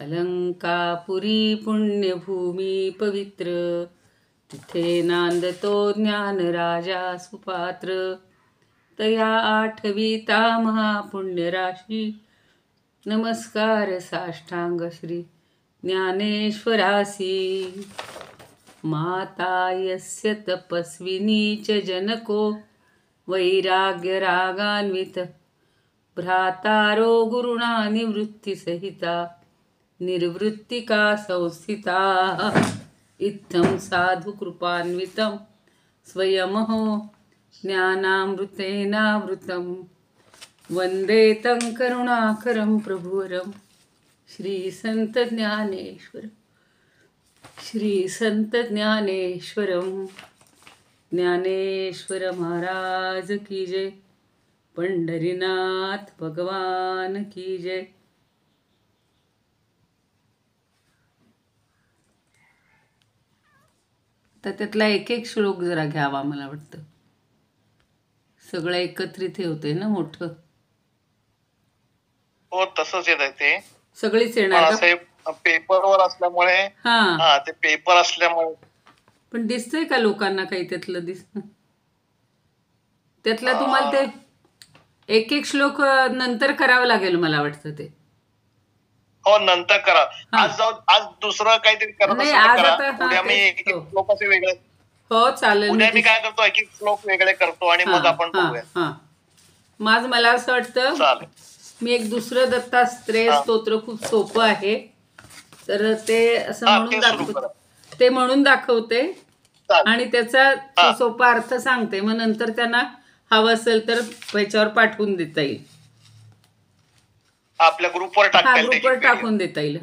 अलंकापुरी पुण्यभूमी पवित्र, तिथे नांदतो ज्ञान राजा सुपात्र. तया आठविता महापुण्यराशी, नमस्कार साष्टांग श्री ज्ञानेश्वरासी. माता यस्य तपस्विनी च जनको, वैराग्य रागान्वित भ्रातारो गुरुणा निवृत्तिसहिता, निर्वृत्तिका संस्थिता. इत्थं साधु कृपान्वितं स्वयमहो ज्ञानामृतेनावृतं, वन्दे तं करुणाकरं प्रभुवरं श्री संत ज्ञानेश्वर. श्री संत ज्ञानेश्वरम. ज्ञानेश्वर महाराज की जय. पंढरीनाथ भगवान की जय. तर त्यातला एक एक श्लोक जरा घ्यावा मला वाटतं. सगळं एकत्रित हे होते ना मोठं. हो तसंच येत आहे ते. सगळीच येणार का पेपरवर असल्यामुळे. हा ते पेपर असल्यामुळे. पण दिसतंय का लोकांना काही त्यातलं दिसत? त्यातला तुम्हाला ते एक एक श्लोक नंतर करावं लागेल मला वाटतं ते. हो नंतर करा. आज दुसरं काहीतरी करा. उद्या मी एक श्लोक असे वेगळे. हो चालेल. उद्या मी काय करतो एक एक श्लोक वेगळे करतो आणि मग आपण बघूया. माझं मला असं वाटतं मी एक दुसरं दत्तात्रय स्तोत्र खूप सोपं आहे, तर ते असं म्हणून दाखवते. ते म्हणून दाखवते आणि त्याचा सोपा अर्थ सांगते. मग नंतर त्यांना हवं असेल तर ह्याच्यावर पाठवून देता येईल. आपल्या ग्रुपवर टाकून देता येईल.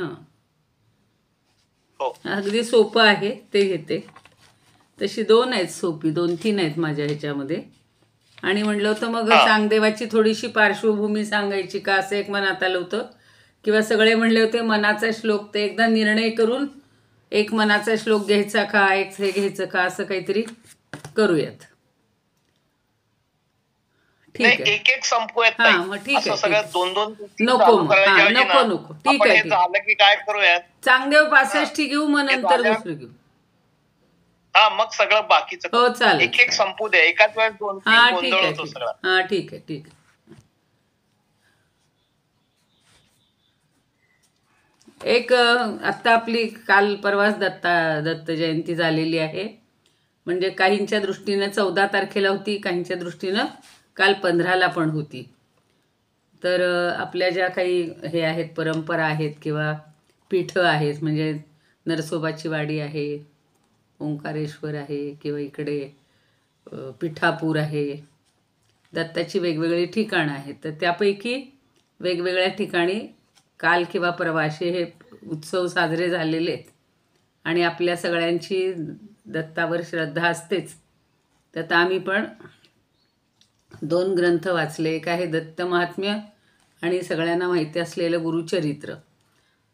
अगदी सोपं आहे ते. घेते तशी 2 आहेत सोपी, 2-3 आहेत माझ्या ह्याच्यामध्ये. आणि म्हणलं होतं मग चांगदेवाची थोडीशी पार्श्वभूमी सांगायची का असं एक मनात आलं होतं. किंवा सगळे म्हणले होते मनाचा श्लोक, ते एकदा निर्णय करून एक मनाचा श्लोक घ्यायचा का एक हे घ्यायचं का असं काहीतरी करूयात. ठीक आहे. एक एक संपवूयात. मग ठीक आहे. सगळ्यात 2-2 नको नको. ठीक आहे. झालं की काय करूयात. चांगदेव 65 घेऊ मग नंतर दुसरं घेऊ. मग सगळं बाकीचं. हो चालेल. एक एक संपू द्या. एकाच वेळेस 2-3 गोंधळ होतो सगळा. ठीक आहे. एक आत्ता आपली काल परवाच दत्त जयंती झालेली आहे. म्हणजे काहींच्या दृष्टीनं 14 तारखेला होती, काहींच्या दृष्टीनं काल 15ला पण होती. तर आपल्या ज्या काही हे आहेत परंपरा आहेत किंवा पीठं आहेत, म्हणजे नरसोबाची वाडी आहे, ओंकारेश्वर आहे, किंवा इकडे पिठापूर आहे, दत्ताची वेगवेगळी ठिकाणं आहेत. तर त्यापैकी वेगवेगळ्या ठिकाणी काल किंवा परवा असे हे उत्सव साजरे झालेले आहेत. आणि आपल्या सगळ्यांची दत्तावर श्रद्धा असतेच. तर आम्ही पण 2 ग्रंथ वाचले. एक आहे दत्त महात्म्य आणि सगळ्यांना माहिती असलेलं गुरुचरित्र.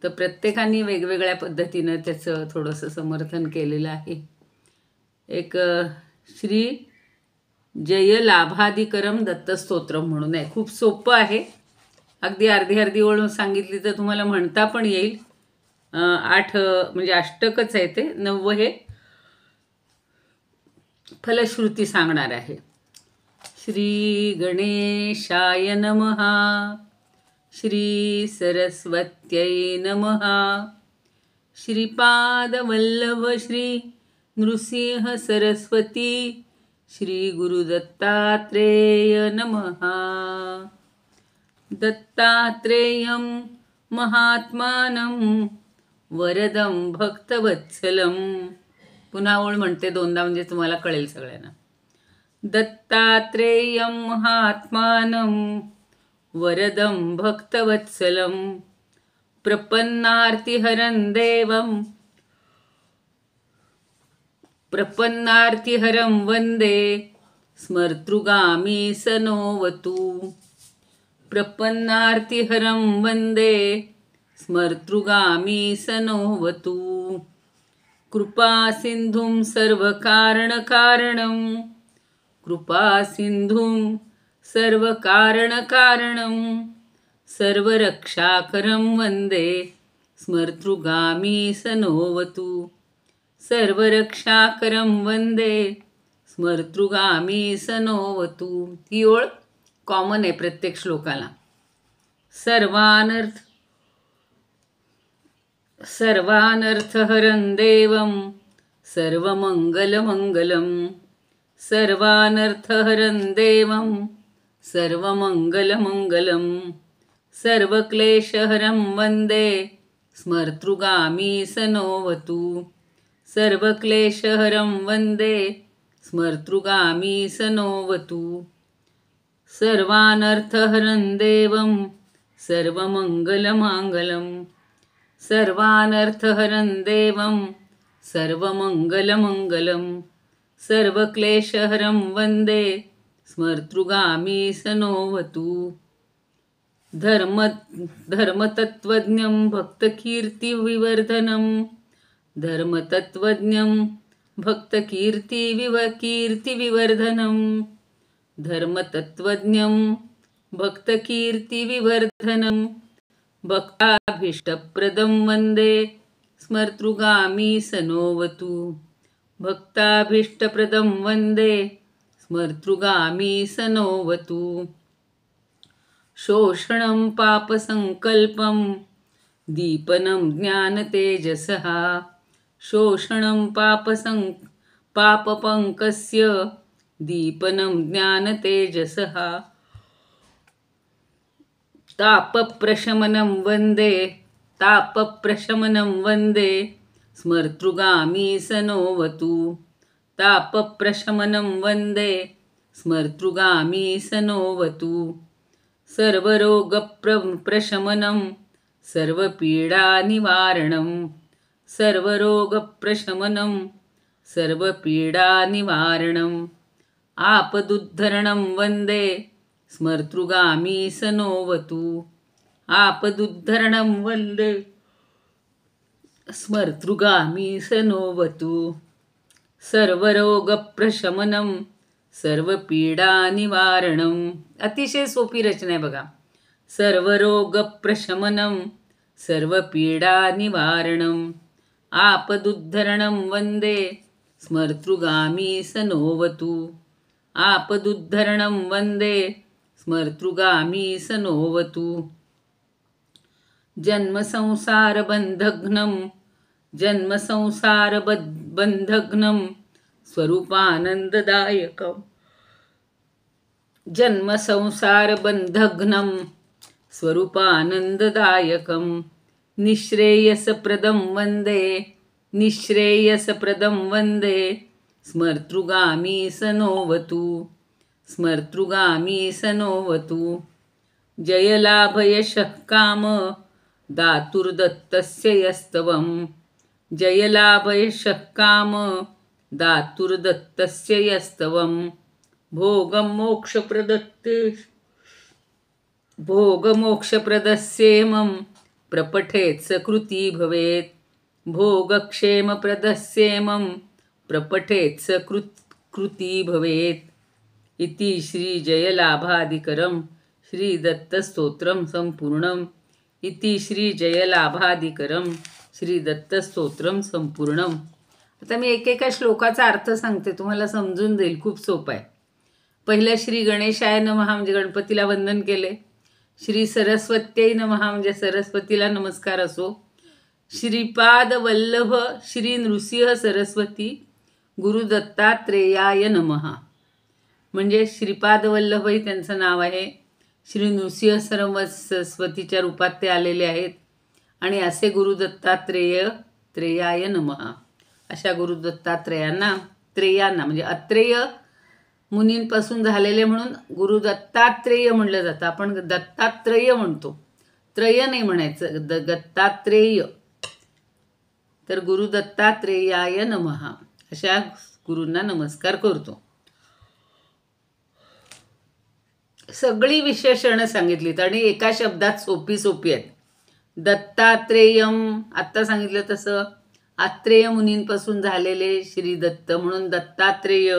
तर प्रत्येकाने वेगवेगळ्या पद्धतीनं त्याचं थोडंसं समर्थन केलेलं आहे. एक श्री जय लाभाधिकरम दत्तस्तोत्रम म्हणून आहे. खूप सोपं आहे. अगदी अर्धी ओळ सांगितली तर तुम्हाला म्हणता पण येईल. 8 म्हणजे अष्टकच आहे ते. 9 हे फलश्रुती सांगणार आहे. श्री गणेशाय नमः. श्री सरस्वत्यै नमः. श्रीपादवल्लभ श्री नृसिंह सरस्वती श्री गुरुदत्तात्रेय नमः. दत्तात्रेयं महात्मानं वरदं भक्तवत्सलं. पुन्हा ओळ म्हणते 2दा म्हणजे तुम्हाला कळेल सगळ्यांना. दत्तात्रेयं महात्मानं वरदं भक्तवत्सलं, प्रपन्नार्तिहरं देवं प्रपन्नार्तिहरं वन्दे स्मर्तृगामी सनोवतु. प्रपन्नार्तिहरं वन्दे स्मर्तृगामी सनोवतु. कृपासिन्धुं सर्वकारणकारणं कृपासिन्धुं सर्वकारणकारणं सर्वरक्षाकरं वन्दे स्मर्तृगामी सनोवतु सर्वरक्षाकरं वंदे स्मर्तृगामी सनोवतु. ही ओळ कॉमन आहे प्रत्येक श्लोकाला. सर्वानर्थहरं देवं सर्वमंगलमंगलं सर्वानर्थहरं देवं सर्वमंगलमंगलं सर्वक्लेशहरं वंदे स्मर्तृगामी सनोवतु सर्वक्लेशहरं वंदे स्मर्तृगामी सनोवतु सर्वानर्थहरं देवं सर्वमंगलमांगलं सर्वानर्थहरं देवं सर्वमंगलमंगलं सर्वक्लेशहरं वंदे स्मर्तृगामी सनोवतु धर्मतत्त्वज्ञं भक्तकीर्तिविवर्धनं धर्मतत्त्वज्ञं भक्तकीर्तिविवर्धनं धर्मतत्त्वज्ञं भक्तकीर्तिविवर्धनं भक्ताभीष्टप्रदं वन्दे स्मर्तृगामी सनोवतु भक्ताभीष्टप्रदं वन्दे स्मर्तृगामी सनोवतु शोषणं पापसंकल्पं दीपनं ज्ञानतेजसः शोषणं पापपङ्कस्य दीपनं ज्ञानतेजसः तापप्रशमनं वन्दे स्मर्तृगामी सनोवतु तापप्रशमनं वन्दे स्मर्तृगामी सनोवतु सर्वरोगप्रशमनं सर्वपीडानिवारणं सर्वरोगप्रशमनं सर्वपीडानिवारणम् आपदुद्धरणं वन्दे स्मर्तृगामी सनोवतु आपदुद्धरणं वन्दे स्मर्तृगामी सनोवतु सर्वरोगप्रशमनं सर्वपीडानिवारणं. अतिशय सोपी रचना आहे बघा. सर्वरोगप्रशमनं सर्वपीडानिवारणं आपदुद्धरणं वन्दे स्मर्तृगामी सनोवतु आपदुद्धरणं वन्दे स्मर्तृगामी सनोवतु जन्मसंसारबन्धघ्नं स्वरूपानन्ददायकं जन्मसंसारबन्धघ्नं स्वरूपानन्ददायकं निःश्रेयसप्रदं वन्दे स्मर्तृगामी सनोवतु स्मर्तृगामी सनोवतु जयलाभयशः काम दातुर्दत्तस्य यस्तवं जयलाभयशः काम दातुर्दत्तस्य यस्तवं भोगमोक्षप्रदस्येमं प्रपठेत् सकृती भवेत् भोगक्षेमप्रदस्येमं प्रपठेत् सकृती भवेत्. इति श्रीजयलाभादिकरं श्रीदत्तस्तोत्रं सम्पूर्णम्. इति श्रीजयलाभादिकरं श्रीदत्तस्तोत्रं सम्पूर्णम्. आता मी एकेका श्लोकाचा अर्थ सांगते, तुम्हाला समजून जाईल. खूप सोपं आहे. पहिलं श्री गणेशाय नमः म्हणजे गणपतीला वंदन केले. श्री सरस्वत्यै नमः म्हणजे सरस्वतीला नमस्कार असो. श्रीपाद वल्लभ श्री नृसिंह सरस्वती गुरु दत्तात्रेयाय नमः म्हणजे श्रीपाद वल्लभही त्यांचं नाव आहे. श्री नृसिंह सरस्वतीच्या रूपात ते आलेले आहेत. आणि असे गुरु दत्तात्रेयाय नमः अशा गुरु दत्तात्रेयांना म्हणजे अत्रेय मुनींपासून झालेले म्हणून गुरु दत्तात्रेय म्हणलं जातं. आपण दत्तात्रेय म्हणतो, त्रय नाही म्हणायचं, दत्तात्रेय. तर गुरु दत्तात्रेयाय नमः अशा गुरूंना नमस्कार करतो. सगळी विशेषणं सांगितलीत आणि एका शब्दात सोपी आहेत. दत्तात्रेयम आत्ता सांगितलं तसं आत्रेय मुनींपासून झालेले श्री दत्त म्हणून दत्तात्रेय.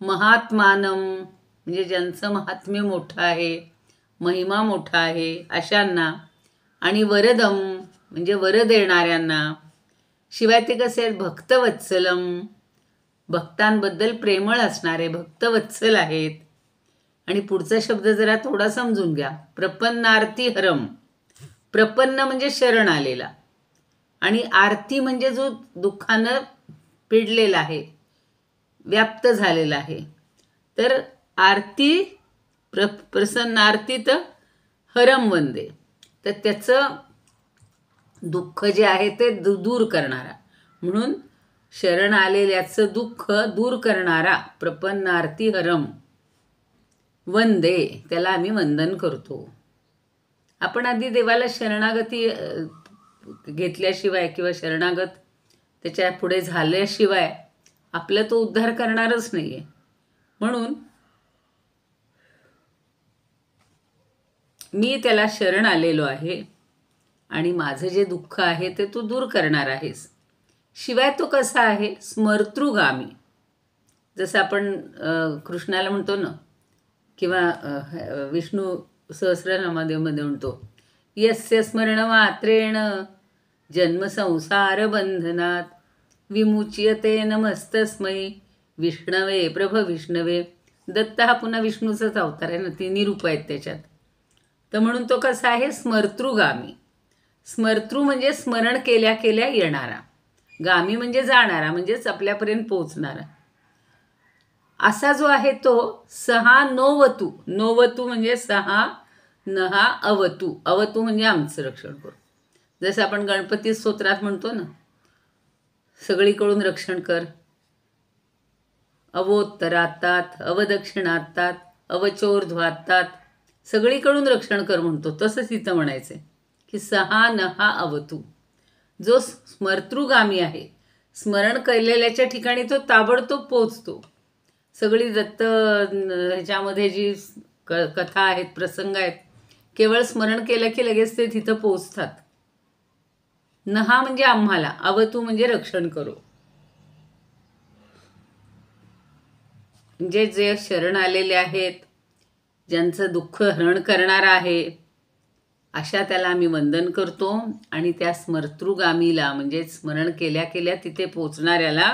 महात्मानम म्हणजे ज्यांचं महात्म्य मोठं आहे, महिमा मोठा आहे अशांना. आणि वरदम म्हणजे वर देणाऱ्यांना. शिवाय ते कसे आहेत, भक्तवत्सलम, भक्तांबद्दल प्रेमळ असणारे भक्तवत्सल आहेत. आणि पुढचा शब्द जरा थोडा समजून घ्या. प्रपन्नार्थी हरम. प्रपन्न म्हणजे शरण आलेला, आणि आरती म्हणजे जो दुःखानं पिडलेला आहे, व्याप्त झालेला आहे. तर आरती प्रसन्नार्थित हरम वंदे. तर त्याचं दुःख जे आहे ते दूर करणारा, म्हणून शरण आलेल्याचं दुःख दूर करणारा प्रपन्नार्थी हरम वंदे, त्याला आम्ही वंदन करतो. आपण आधी देवाला शरणागती घेतल्याशिवाय किंवा शरणागत त्याच्या पुढे झाल्याशिवाय आपला तो उद्धार करणारच नाहीये. म्हणून मी त्याला शरण आलेलो आहे आणि माझं जे दुःख आहे ते तू दूर करणार आहेस. शिवाय तो कसा आहे, स्मर्तृगामी. जसं आपण कृष्णाला म्हणतो ना, किंवा विष्णू सहस्रनामामध्ये म्हणतो, यस्य स्मरण मात्रेण जन्म संसार बंधनात विमुच्यते नमस्तस्मै विष्णवे प्रभ विष्णवे. दत्त हा पुन्हा विष्णूचाच अवतार आहे ना, 3 रूप आहेत त्याच्यात. तर म्हणून तो कसा आहे, स्मर्तृगामी. स्मर्तृ म्हणजे स्मरण केल्या केल्या येणारा, गामी म्हणजे जाणारा, म्हणजेच आपल्यापर्यंत पोहोचणारा. असा जो आहे तो सहा नोवतू. नोवतू म्हणजे सहा, नहा अवतू. अवतू म्हणजे आमचं रक्षण करू. जसं आपण गणपती स्तोत्रात म्हणतो ना, सगळीकडून रक्षण कर. अवोत्तरातात, अवदक्षिणातात, अवचोर्ध्वातात, सगळीकडून रक्षण कर म्हणतो. तसंच इथं म्हणायचं की सहा नहा अवतू. जो स्मर्तृगामी आहे, स्मरण केलेल्याच्या ठिकाणी तो ताबडतोब पोचतो. सगळी दत्त ह्याच्यामध्ये जी कथा आहेत, प्रसंग आहेत, केवळ स्मरण केलं की लगेच ते तिथं पोचतात. नहा म्हणजे आम्हाला, अवतू म्हणजे रक्षण करो. म्हणजे जे शरण आलेले आहेत, ज्यांचं दुःख हरण करणारा आहे, अशा त्याला आम्ही वंदन करतो. आणि त्या स्मर्तृगामीला म्हणजे स्मरण केल्या केल्या तिथे पोचणाऱ्याला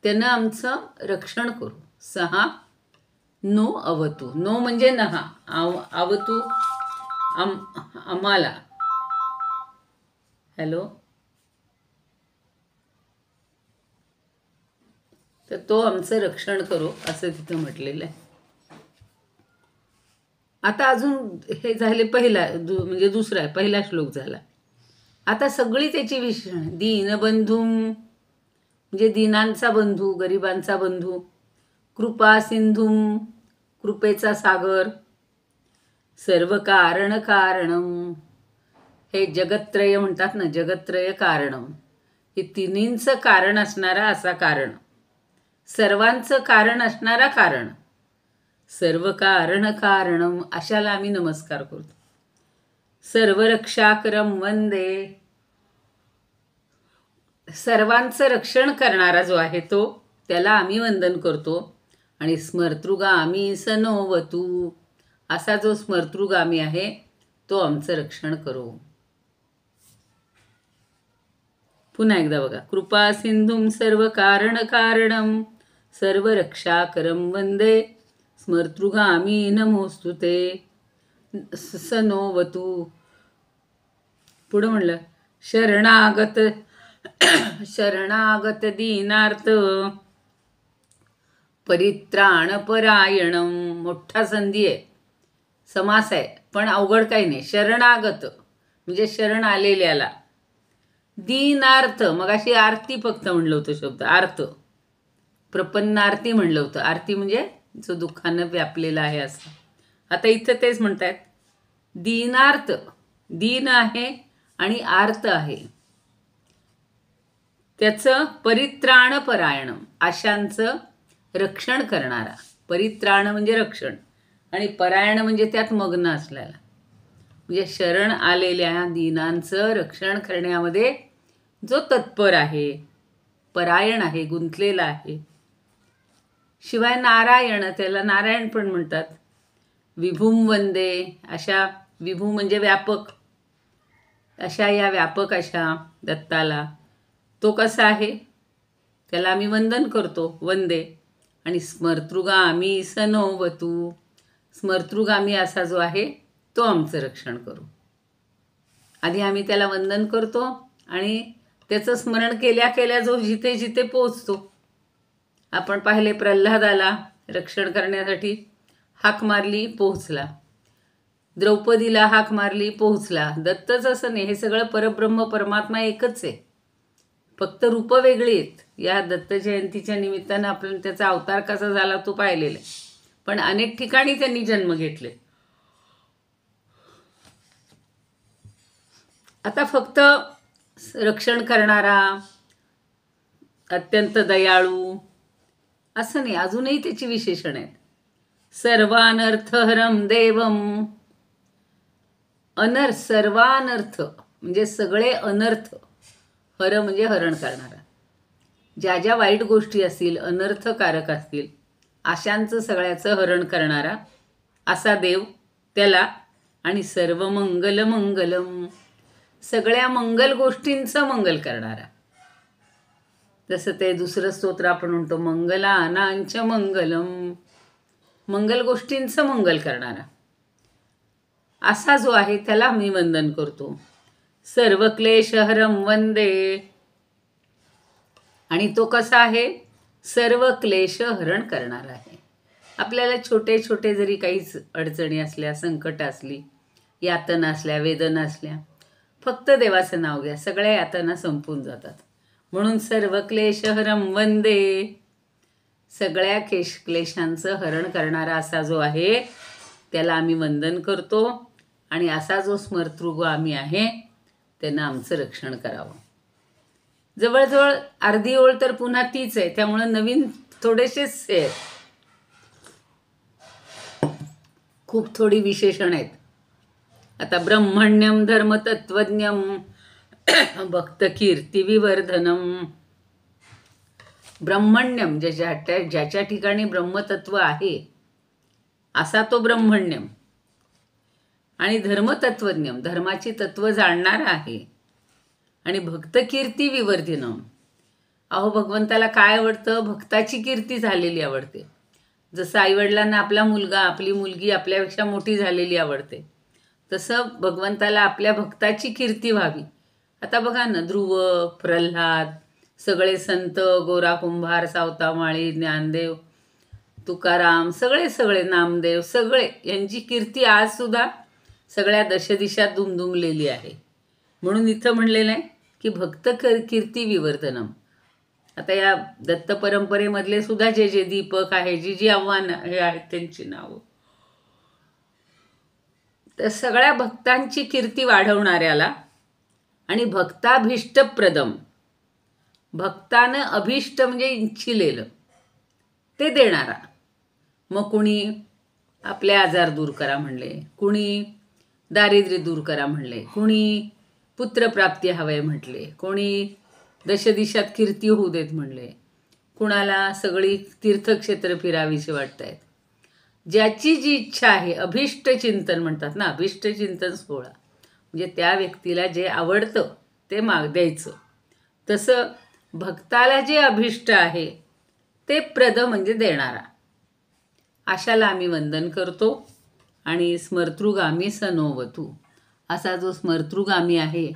त्यानं आमचं रक्षण करू. सहा नो अवतू. नो म्हणजे नहा, अवतू आम्हाला. हॅलो. तर तो आमचं रक्षण करो असं तिथं म्हटलेलं आहे. आता अजून हे झाले पहिला म्हणजे दुसरा आहे, पहिला श्लोक झाला. आता सगळी त्याची विशेषण. दीनबंधू म्हणजे दीनांचा बंधू, गरिबांचा बंधू. कृपा सिंधू कृपेचा सागर. सर्व कारण कारणम, हे जगत्त्रय म्हणतात ना, जगत्त्रय कारणम. हे तिन्हींचं कारण असणारा असा कारण, सर्वांचं कारण असणारा कारण. सर्व कारण कारणम, अशाला आम्ही नमस्कार करतो. सर्व रक्षाकरम वंदे, सर्वांचं रक्षण करणारा जो आहे तो, त्याला आम्ही वंदन करतो. आणि स्मर्तृगामी सनोवतू, असा जो स्मर्तृगामी आहे तो आमचं रक्षण करो. पुन्हा एकदा बघा. कृपा सिंधुम सर्व कारण कारणम सर्व रक्षाकरम वंदे स्मर्तृगामी नमोस्तुते सनोवतू. पुढं म्हणलं, शरणागत शरणागत दीनार्थ परित्राण परायणम. मोठा संधी आहे, समास आहे, पण अवघड काही नाही. शरणागत म्हणजे शरण आलेल्याला. दीनार्थ, मग अशी आरती फक्त म्हणलं होतं शब्द, आर्त. प्रपन्नार्थी म्हणलं होतं. आरती म्हणजे जो दुःखानं व्यापलेला आहे असं. आता इथं तेच म्हणतात, दीनार्थ. दीन आहे आणि आर्त आहे. त्याचं परित्राण परायणम, आशांचं रक्षण करणारा. परित्राण म्हणजे रक्षण, आणि परायण म्हणजे त्यात मग्न असलेला. म्हणजे शरण आलेल्या दीनांचं रक्षण करण्यामध्ये जो तत्पर आहे, परायण आहे, गुंतलेला आहे. शिवाय नारायण, त्याला नारायण पण म्हणतात. विभूम वंदे, अशा विभू म्हणजे व्यापक, अशा या व्यापक अशा दत्ताला तो कसा आहे, त्याला आम्ही वंदन करतो, वंदे. आणि स्मर्तृगामी सनोवतू, स्मर्तृगामी असा जो आहे तो आमचं रक्षण करू. आधी आम्ही त्याला वंदन करतो आणि त्याचं स्मरण केल्या केल्या जो जिथे जिथे पोचतो. आपण पाहिले प्रल्हादाला रक्षण करण्यासाठी हाक मारली, पोहोचला. द्रौपदीला हाक मारली, पोहोचला. दत्तच असं नाही, हे सगळं परब्रह्म परमात्मा एकच आहे, फक्त रूपं वेगळी आहेत. या दत्त जयंतीच्या निमित्तानं आपण त्याचा अवतार कसा झाला तो पाहिलेला आहे, पण अनेक ठिकाणी त्यांनी जन्म घेतले. आता फक्त रक्षण करणारा, अत्यंत दयाळू असं नाही, अजूनही त्याची विशेषण आहेत. सर्वानर्थहरं देवम, सर्वानर्थ म्हणजे सगळे अनर्थ, हर म्हणजे हरण करणारा. ज्या ज्या वाईट गोष्टी असतील, अनर्थकारक असतील, अशांचं सगळ्याचं हरण करणारा असा देव त्याला. आणि सर्व मंगल मंगलम, सगळ्या मंगल गोष्टींचं मंगल करणारा. जसं ते दुसरं स्तोत्र आपण म्हणतो, मंगलानांच मंगलम, मंगल गोष्टींचं मंगल करणारा असा जो आहे त्याला मी वंदन करतो. सर्व क्लेशहरम वंदे, आणि तो कसा आहे, सर्व क्लेश हरण करणारा आहे. आपल्याला छोटे छोटे जरी काहीच अडचणी असल्या, संकट असली, यातना असल्या, वेदना असल्या, फक्त देवाचं नाव घ्या, सगळ्या यातना संपून जातात. म्हणून सर्व क्लेशहरम वंदे, सगळ्या क्लेशांचं हरण करणारा असा जो आहे त्याला आम्ही वंदन करतो. आणि असा जो स्मर्तृगामी आहे त्यानं आमचं रक्षण करावं. जवळजवळ अर्धी ओळ तर पुन्हा तीच आहे, त्यामुळं नवीन थोडेसेच आहेत, खूप थोडी विशेषण आहेत. आता ब्रह्मण्यम धर्मतत्वज्ञम भक्तकीर्तिविवर्धनम. ब्रह्मण्यम ज्याच्या ठिकाणी ब्रह्मतत्व आहे असा तो ब्रह्मण्यम. आणि धर्मतत्वज्ञम, धर्माची तत्व जाणणारा आहे. आणि भक्तकीर्ती विवर्धनम, अहो भगवंताला काय आवडतं, भक्ताची कीर्ती झालेली आवडते. जसं आईवडिलांना आपला मुलगा, आपली मुलगी आपल्यापेक्षा मोठी झालेली आवडते, तसं भगवंताला आपल्या भक्ताची कीर्ती व्हावी. आता बघा ना, ध्रुव, प्रल्हाद, सगळे संत, गोरा कुंभार, सावतामाळी, ज्ञानदेव, तुकाराम, सगळे नामदेव, सगळे यांची कीर्ती आजसुद्धा सगळ्या दशदिशात दुमदुमलेली आहे. म्हणून इथं म्हणलेलं आहे की भक्त कीर्ती विवर्धनम. आता या दत्त परंपरेमधले सुद्धा जे जे दीपक आहे, जी जी आव्हान हे आहेत त्यांची नावं, तर सगळ्या भक्तांची कीर्ती वाढवणाऱ्याला आणि भक्ताभीष्टप्रदम, भक्तानं अभीष्ट म्हणजे इच्छिलेलं ते देणारा. मग कुणी आपले आजार दूर करा म्हणले, कुणी दारिद्र्य दूर करा म्हणले, कुणी पुत्रप्राप्ती हवे म्हटले, कोणी दशदिशात कीर्ती होऊ देत म्हणले, कुणाला सगळी तीर्थक्षेत्र फिरावीशी वाटत आहेत. ज्याची जी इच्छा आहे, अभीष्ट चिंतन म्हणतात ना, अभीष्ट चिंतन सोहळा म्हणजे त्या व्यक्तीला जे आवडतं ते द्यायचं. तसं भक्ताला जे अभीष्ट आहे ते प्रद म्हणजे देणारा, अशाला आम्ही वंदन करतो. आणि स्मर्तृगामी सनोवतू, असा जो स्मर्तृगामी आहे,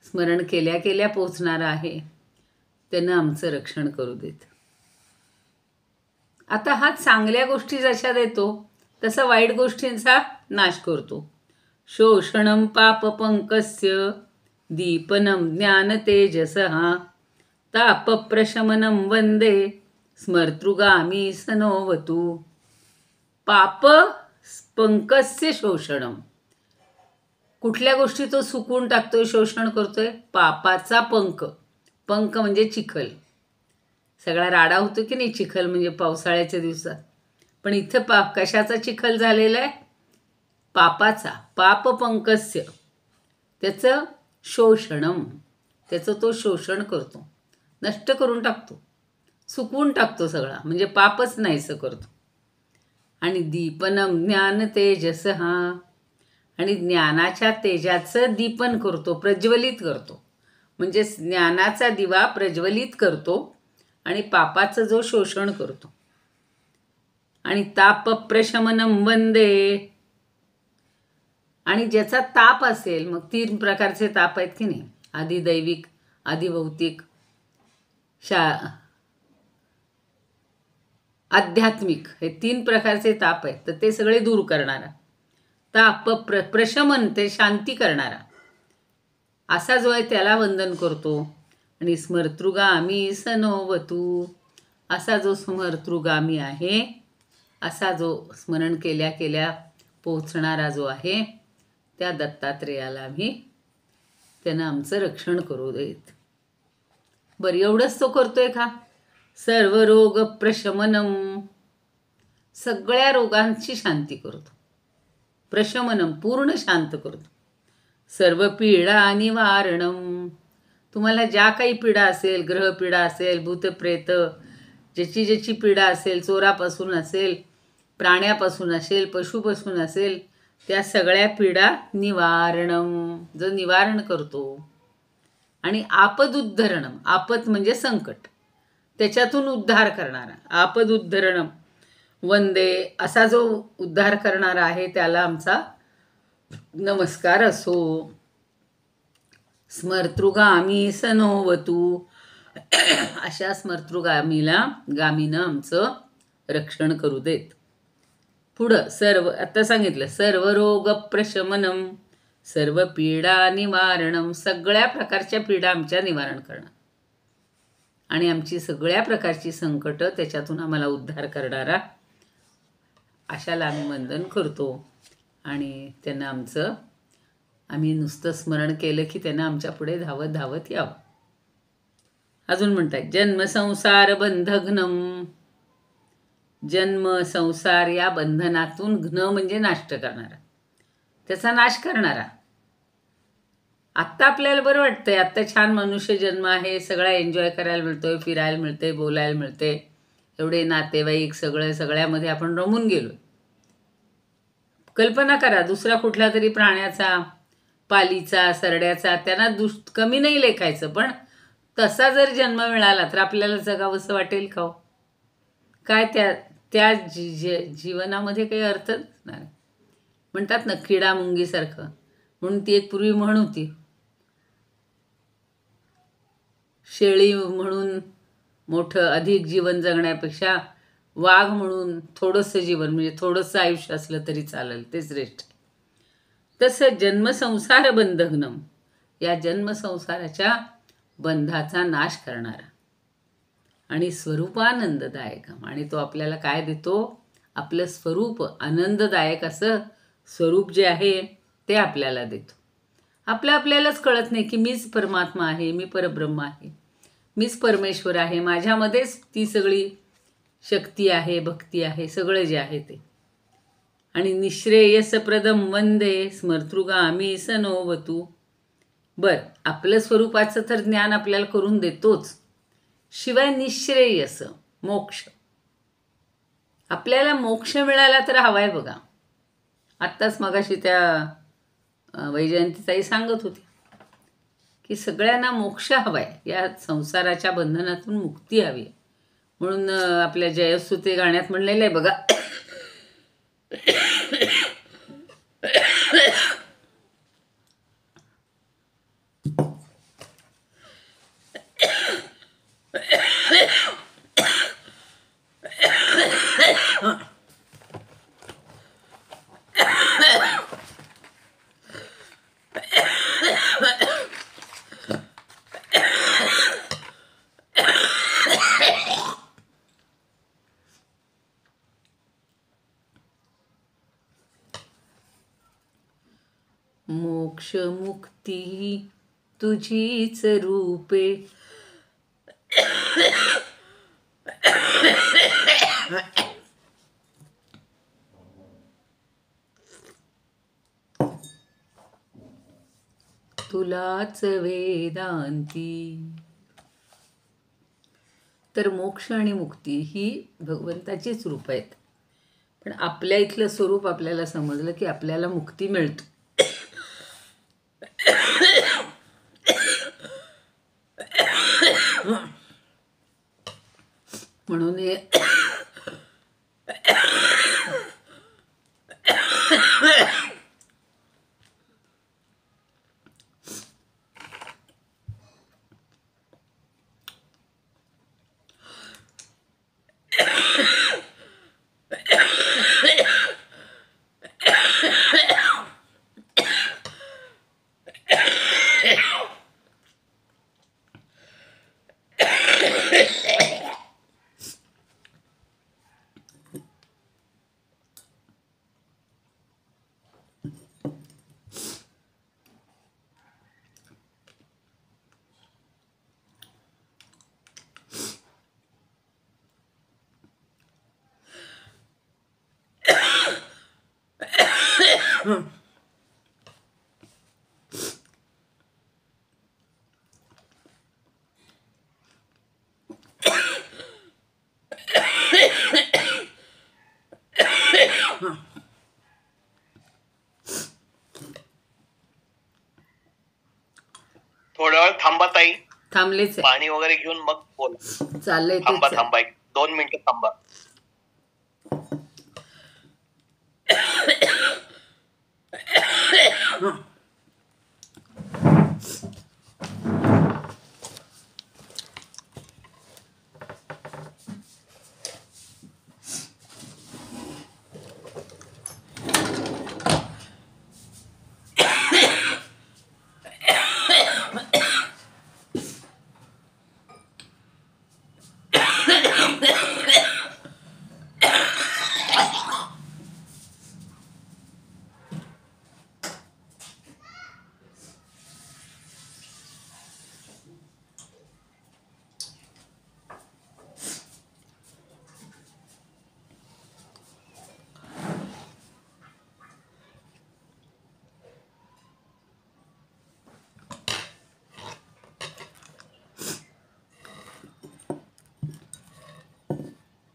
स्मरण केल्या केल्या पोचणारा आहे, त्यानं आमचं रक्षण करू देत. आता हा चांगल्या गोष्टी जशा देतो तसा वाईट गोष्टींचा नाश करतो. शोषणम पापपंकस्य दीपनम ज्ञानतेजसः तापप्रशमनम वंदे स्मर्तृगामी सनोवतू. पाप पंकस्य शोषणम, कुठल्या गोष्टी तो सुकून टाकतोय, शोषण करतोय, पापाचा पंक. पंक म्हणजे चिखल. सगळा राडा होतो की नाही चिखल म्हणजे पावसाळ्याच्या दिवसात, पण इथं कशाचा चिखल झालेला आहे, पापाचा. पाप पंकस्य, त्याचं शोषणम, त्याचं तो शोषण करतो, नष्ट करून टाकतो, सुकवून टाकतो सगळा, म्हणजे पापच नाहीसं करतो. आणि दीपनम ज्ञान तेजसः, आणि ज्ञानाच्या तेजाचं दीपन करतो, प्रज्वलित करतो. म्हणजे ज्ञानाचा दिवा प्रज्वलित करतो आणि पापाचं जो शोषण करतो. आणि तापप्रशमनम वंदे. आणि ज्याचा ताप असेल, मग 3 प्रकारचे ताप आहेत की नाही, आधिदैविक, आधिभौतिक, आध्यात्मिक, हे 3 प्रकारचे ताप आहेत. तर ते सगळे दूर करणारा ताप प्रशमन, ते शांती करणारा असा जो आहे त्याला वंदन करतो. आणि स्मर्तृगामी सनोवतू, असा जो स्मर्तृगामी आहे, असा जो स्मरण केल्या केल्या पोचणारा जो आहे, त्या दत्तात्रेयाला आम्ही त्यानं आमचं रक्षण करू देत. बरं, एवढंच तो करतोय का? सर्व रोग प्रशमनम, सगळ्या रोगांची शांती करतो. प्रशमनम, पूर्ण शांत करतो. सर्व पीडा निवारणम, तुम्हाला ज्या काही पीडा असेल, ग्रहपीडा असेल, भूतप्रेत, ज्याची ज्याची पीडा असेल, चोरापासून असेल, प्राण्यापासून असेल, पशुपासून असेल, त्या सगळ्या पीडा निवारणम, जो निवारण करतो. आणि आपदुद्धरणम, आपत म्हणजे संकट, त्याच्यातून उद्धार करणारा, आपदुद्धरणम वंदे, असा जो उद्धार करणारा आहे त्याला आमचा नमस्कार असो. स्मर्तृगामी सनोवतू, अशा गामीनं आमचं रक्षण करू देत. पुढं सर्व, आता सांगितलं, सर्व रोग प्रशमनम, सर्व पीडा निवारणम, सगळ्या प्रकारच्या पीडा आमच्या निवारण करणं आणि आमची सगळ्या प्रकारची संकट त्याच्यातून आम्हाला उद्धार करणारा, अशाला आम्ही वंदन करतो. आणि त्यांना आम्ही नुसतं स्मरण केलं की त्यांना आमच्या पुढे धावत धावत यावं. अजून म्हणतात, जन्मसंसार बंधघ्नम, जन्म संसार या बंधनातून, घ्न म्हणजे नाष्ट करणारा, त्याचा नाश करणारा. आत्ता आपल्याला बरं वाटतंय, आत्ता छान मनुष्य जन्म आहे, सगळा एन्जॉय करायला मिळतोय, फिरायला मिळतंय, बोलायला मिळतंय, एवढे नातेवाईक सगळ्यामध्ये आपण रमून गेलो. कल्पना करा, दुसरा कुठला तरी प्राण्याचा, पालीचा, सरड्याचा, त्यांना कमी नाही लेखायचं, पण तसा जर जन्म मिळाला तर आपल्याला जगावंसं वाटेल का? काय त्या जीवनामध्ये काही अर्थ नसणार. म्हणतात ना, किडा मुंगीसारखं, म्हणून ती एक पूर्वी म्हण होती, शेळी म्हणून मोठं अधिक जीवन जगण्यापेक्षा वाघ म्हणून थोडंसं जीवन, म्हणजे थोडंसं आयुष्य असलं तरी चालेल, ते श्रेष्ठ. तसं जन्मसंसार बंधघ्नम, या जन्मसंसाराच्या बंधाचा नाश करणारा आणि स्वरूपानंददायकम, आणि तो आपल्याला काय देतो? आपलं स्वरूप, आनंददायक असं स्वरूप जे आहे ते आपल्याला देतो. आपल्यालाच कळत नाही की मीच परमात्मा आहे, मी परब्रह्म आहे, मीच परमेश्वर आहे, माझ्यामध्येच ती सगळी शक्ती आहे, भक्ती आहे, सगळं जे आहे ते. आणि निःश्रेयसप्रदम वंदे स्मर्तृगामी सनोवतू. बरं, आपलं स्वरूपाचं तर ज्ञान आपल्याला करून देतोच, शिवाय निःश्रेयस मोक्ष, आपल्याला मोक्ष मिळाला तर हवाय बघा. आत्ताच मगाशी त्या वैजयंतीताई सांगत होती की सगळ्यांना मोक्ष हवाय, या संसाराच्या बंधनातून मुक्ती हवी, म्हणून आपल्या जयस्तुते गाण्यात म्हणलेलं आहे बघा, मोक्ष मुक्ती तुझीच रूपे, तुलाच वेदांती. तर मोक्ष आणि मुक्ती ही भगवंताचीच रूप आहेत, पण आपल्या इथलं स्वरूप आपल्याला समजलं की आपल्याला मुक्ती मिळतो. म्हणून हे थोड्या वेळ थांबा ताई. थांबलेच आहे. पाणी वगैरे घेऊन मग बोला. चाललंय थांबा थांबा 2 मिनिटं थांबा.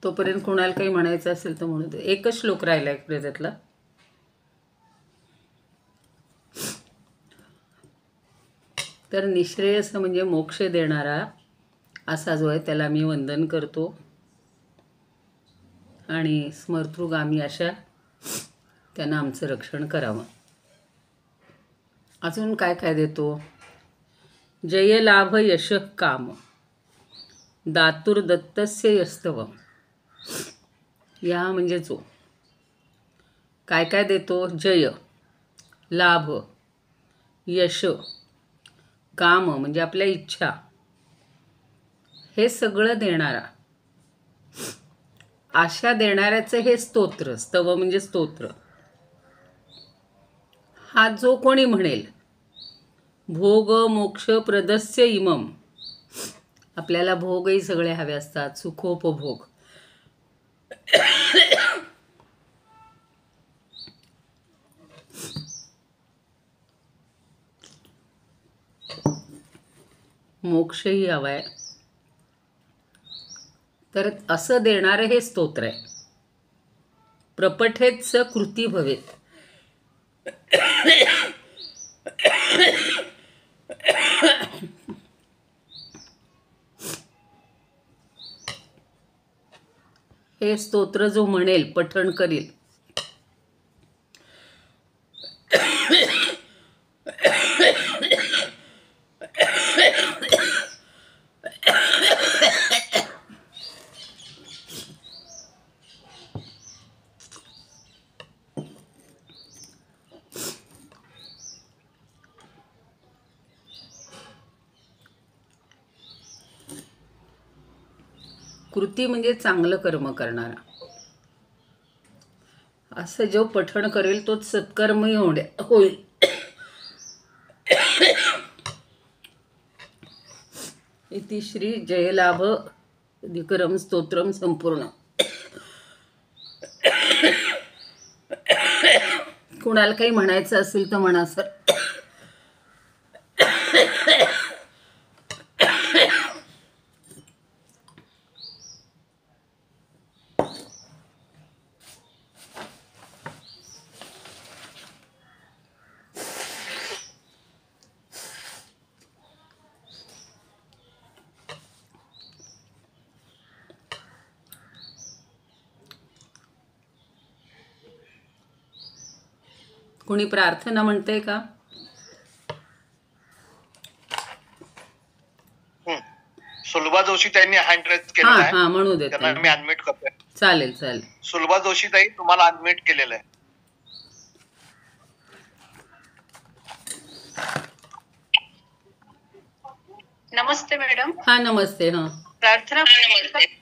तोपर्यंत कोणाला काही म्हणायचं असेल तर म्हणू दे. एकच श्लोक राहिला आहे त्यातला. तर निःश्रेयस म्हणजे मोक्ष देणारा असा जो आहे त्याला मी वंदन करतो आणि स्मर्तृगामी अशा त्यानं आमचं रक्षण करावं. अजून काय काय देतो? जय लाभ यश काम दातुर्दत्तस्य यस्तव. या म्हणजे जो काय काय देतो? जय, लाभ, यश, काम म्हणजे आपल्या इच्छा, हे सगळं देणारा आशा देणाऱ्याचं हे स्तोत्र. स्तव म्हणजे स्तोत्र. हा जो कोणी म्हणेल भोग मोक्ष प्रदस्य इमम. आपल्याला भोगही सगळे हवे असतात, सुखोपभोग. मोक्षही हवाय. तर असं देणारं हे स्तोत्र आहे. प्रपठेत स कृती भवेत. हे स्तोत्र जो म्हणेल, पठण करील, कृती म्हणजे चांगलं कर्म करणारा. असं जो पठण करेल तोच सत्कर्मही होईल. इति श्री जयलाभ अधिकरम स्तोत्रम संपूर्ण. कुणाला काही म्हणायचं असेल तर म्हणा सर. कोणी प्रार्थना म्हणते का? सुलभा जोशी त्यांनी हँड रेज हा केलेला आहे. हा म्हणू देते. त्यांना मी अनम्यूट करतोय. चालेल चालेल. सुलभा जोशी ताई, तुम्हाला अनम्यूट केलेलं आहे. नमस्ते मॅडम. हा नमस्ते. हा प्रार्थना.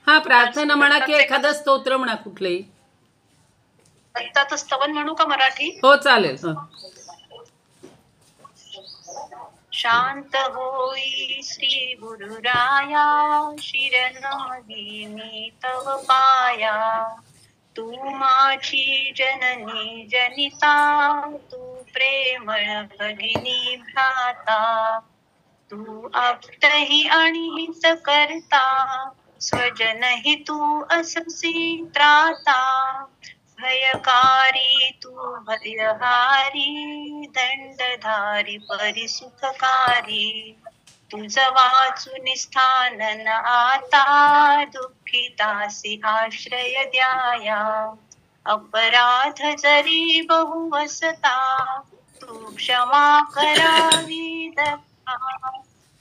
हा प्रार्थना म्हणा की एखादं स्तोत्र म्हणा कुठलंही. दत्ताचं स्तवन म्हणू का मराठी? हो चालेल. हा. शांत होई श्री गुरुराया, शिरनागी मी तव पाया. तू माझी जननी जनिता, तू प्रेमळ भगिनी भ्राता. तू आप्तही आणि हित करता, स्वजनही तू अससी त्राता. भयकारी तू भयहारी, दंडधारी परिसुखकारी. तुझ वाचून स्थानन आता, दुःखितासी आश्रय द्याया. अपराध जरी बहु असता, तू क्षमा करावी दत्ता.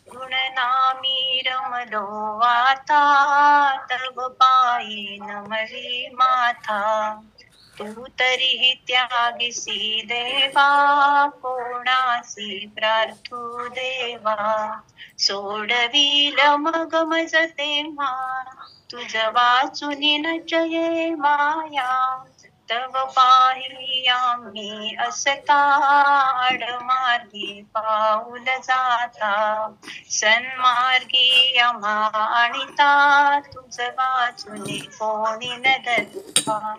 गुणनामी रमलो वाता, तव पायी नमली माथा. तू तरीही त्यागिसी देवा, कोणासी प्रार्थू देवा. सोडविल मग मज तेव्हा, तुझ वाचून नचये माया. तव पाही आम्ही असता, आडमार्गी पाऊल जाता. सन्मार्गी आम्हा आणिता, तुझ वाचून कोणी न दत्ता.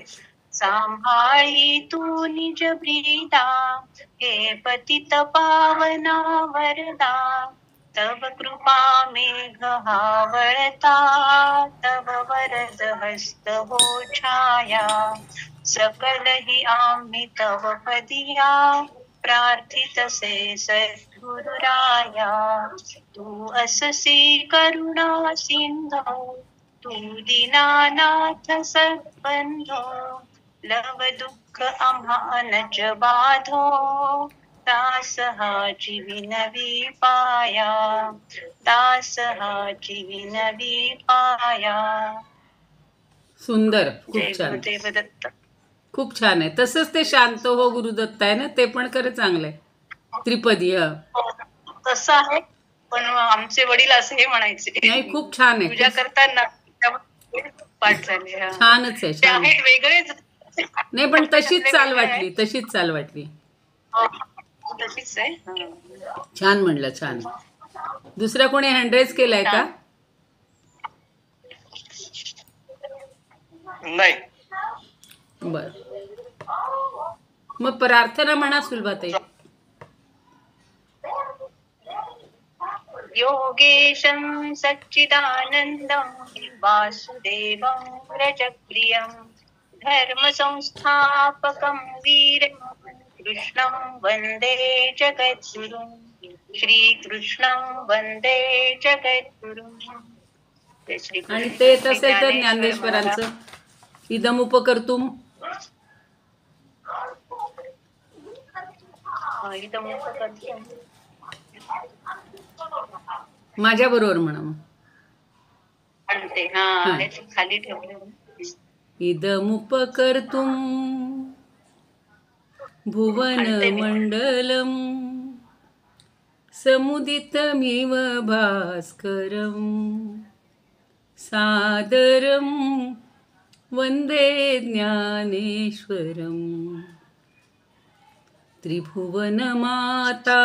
सांभाळी तू निज ब्रीदा, हे पतित पावना वरदा. तव कृपा मेघ हावळता, तव वरद हस्त हो छाया. सकलही आम्ही तव पदिया, प्रार्थितसे सद्गुरुराया. तू अससी करुणा सिंधो, तू दीनानाथ सद्बंधो. लव दुःख आम्हा नच बाधो, दास हा विनवी पाया. दास हा विनवी पाया. सुंदर. खूप जय छान. गुरुदेव दत्त. खूप छान आहे. तसंच ते शांत हो गुरुदत्त आहे ना, ते पण खरं चांगलं आहे. त्रिपदी. हा तसं आहे, पण आमचे वडील असे हे म्हणायचे. नाही खूप छान आहे. पूजा करताना पाठ झाले. छानच आहे. ते छान आहेत वेगळेच. नाही पण तशीच चाल वाटली. तशीच चाल वाटली. तशीच आहे. छान म्हणलं. छान. दुसरा कोणी हँडरेज केलाय का? नाही. बर. मग प्रार्थना म्हणा सुलभाताई. योगेशं सच्चिदानन्दं वासुदेवं व्रजप्रियं धर्मसंस्थापकं वीरं कृष्णं वन्दे जगद्गुरुं. श्रीकृष्णं वन्दे जगद्गुरुं. आणि ते असेल तर ज्ञानेश्वरांचं इदमुपकर्तुम. माझ्या बरोबर म्हणा मग. खाली ठेवले. इदमुपकर्तुम भुवन मंडलम समुदितमिव भास्करम सादरम वंदे ज्ञानेश्वरम. त्रिभुवनमाता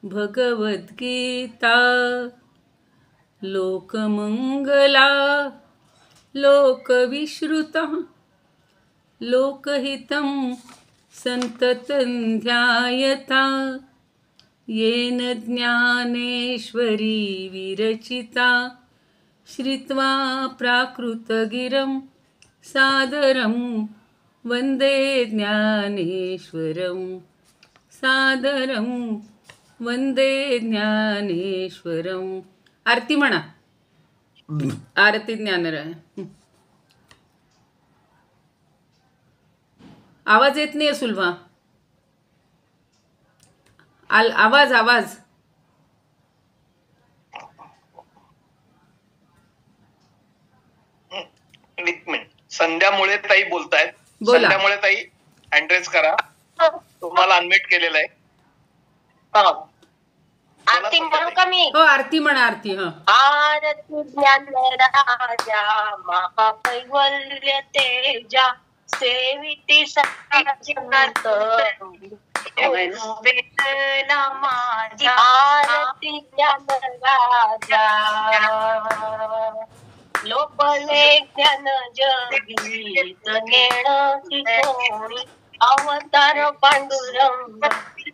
भगवद्गीता लोकमंगला लोकविश्रुता लोकहितं संततं ध्यायता. येन ज्ञानेश्वरी विरचिता श्रुत्वा प्राकृतगिरं सादरं वंदे ज्ञानेश्वरं. सादरं वंदे ज्ञानेश्वरं. आरती म्हणा. आरती ज्ञानराय. आवाज येत नाही सुलभा. आवाज आवाज. एक मिनिट. संध्यामुळे ताई बोलतायत. बोला. संध्यामुळे ताई अँड्रेस करा. तुम्हाला अनम्यूट केलेलं आहे. आरती म्हणू का मी? हो आरती म्हणा. आरती. आरती ज्ञान राजा महाकैवल्य तेजा सेविती सत्याजिनाथ वेदना माझ्या आरती ज्ञान राजा लोपले ज्ञान जगीत नेण कोणी अवतार पांडुरंग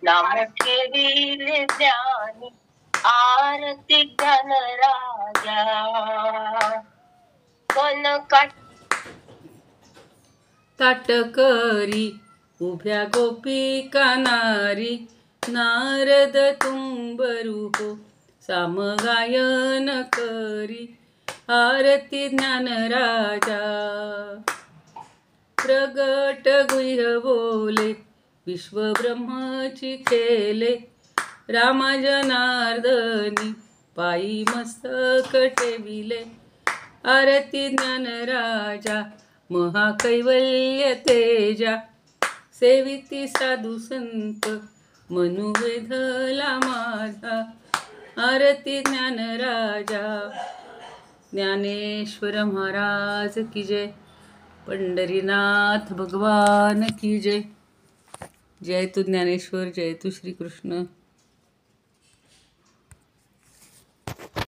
नाम ठेविले ज्ञानी आरती ज्ञान राजा कनकाट ताटकरी उभ्या गोपिका नारी नारद तुंबरू हो सामगायन करी आरती ज्ञान राजा प्रगट गुह्य बोले विश्वब्रह्मची खेले रामा जनार्दनी पायी मस्तक ठेविले आरती ज्ञान राजा महाकैवल्य तेजा सेविती साधू संत मनुवेधला माझा आरती ज्ञान राजा. ज्ञानेश्वर महाराज की जय. पंढरीनाथ भगवान की जय. जय तू ज्ञानेश्वर, जय तू श्रीकृष्ण.